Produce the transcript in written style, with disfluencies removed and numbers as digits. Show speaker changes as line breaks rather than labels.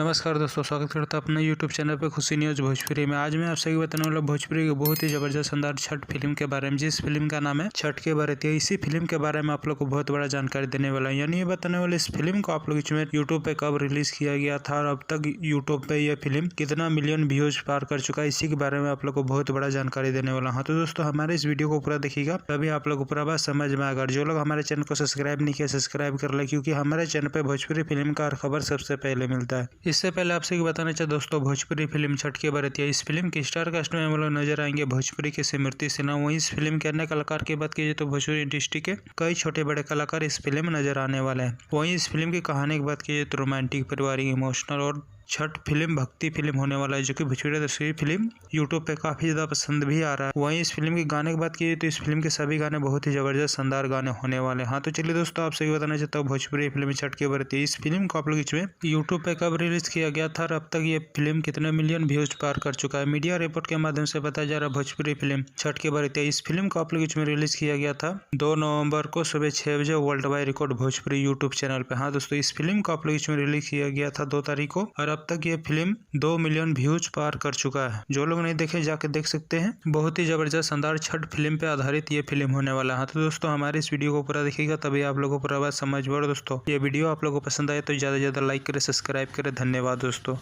नमस्कार दोस्तों, स्वागत करता हूं अपने YouTube चैनल पे खुशी न्यूज़ भोजपुरी में। आज मैं आपसे बताने वाला भोजपुरी की बहुत ही जबरदस्त शानदार छठ फिल्म के बारे में, जिस फिल्म का नाम है छठ के बारात। इसी फिल्म के बारे में आप लोग को बहुत बड़ा जानकारी देने वाला है। यानी ये बताने वाले इस फिल्म को आप लोग इसमें यूट्यूब पे कब रिलीज किया गया था और अब तक यूट्यूब पे यह फिल्म कितना मिलियन व्यूज पार कर चुका है, इसी के बारे में आप लोग को बहुत बड़ा जानकारी देने वाला हूँ। तो दोस्तों हमारे इस वीडियो को पूरा देखिएगा, तभी आप लोग को पूरा बात समझ में आएगा। जो लोग हमारे चैनल को सब्सक्राइब नहीं किया, सब्सक्राइब कर ले, क्योंकि हमारे चैनल पे भोजपुरी फिल्म का खबर सबसे पहले मिलता है। इससे पहले आपसे बताना चाहते दोस्तों, भोजपुरी फिल्म छठ के बारात, इस फिल्म की स्टार कास्ट में हम लोग नजर आएंगे भोजपुरी के स्मृति सिन्हा। वहीं इस फिल्म के अन्य कलाकार की बात कीजिए तो भोजपुरी इंडस्ट्री के कई छोटे बड़े कलाकार इस फिल्म में नजर आने वाले हैं। वहीं इस फिल्म की कहानी की बात कीजिए तो रोमांटिक, पारिवारिक, इमोशनल और छठ फिल्म भक्ति फिल्म होने वाला है, जो कि भोजपुरी दर्शकों फिल्म यूट्यूब पे काफी ज्यादा पसंद भी आ रहा है। वहीं इस फिल्म के गाने की बात कीजिए तो इस फिल्म के सभी गाने बहुत ही जबरदस्त शानदार गाने होने वाले हैं। हाँ तो चलिए दोस्तों, आपसे बताना चाहता हूँ भोजपुरी फिल्म छठ के बारात, इस फिल्म को आप लोग इसमें यूट्यूब पे कब रिलीज किया गया था और अब तक ये फिल्म कितने मिलियन व्यूज पार कर चुका है। मीडिया रिपोर्ट के माध्यम से बताया जा रहा है भोजपुरी फिल्म छठ के बारात, इस फिल्म को आप लोग इसमें रिलीज किया गया था 2 नवंबर को सुबह 6 बजे world wide record Bhojpuri YouTube channel पे। हाँ दोस्तों, इस फिल्म को आप लोग इसमें रिलीज किया गया था 2 तारीख को और अब तक ये फिल्म 2 मिलियन व्यूज पार कर चुका है। जो लोग नहीं देखे जाके देख सकते हैं। बहुत ही जबरदस्त शानदार छठ फिल्म पे आधारित ये फिल्म होने वाला है। तो दोस्तों हमारे इस वीडियो को पूरा देखिएगा, तभी आप लोगों को पूरा बात समझ में। दोस्तों ये वीडियो आप लोगों को पसंद आए तो ज्यादा से ज्यादा लाइक करें, सब्सक्राइब करें। धन्यवाद दोस्तों।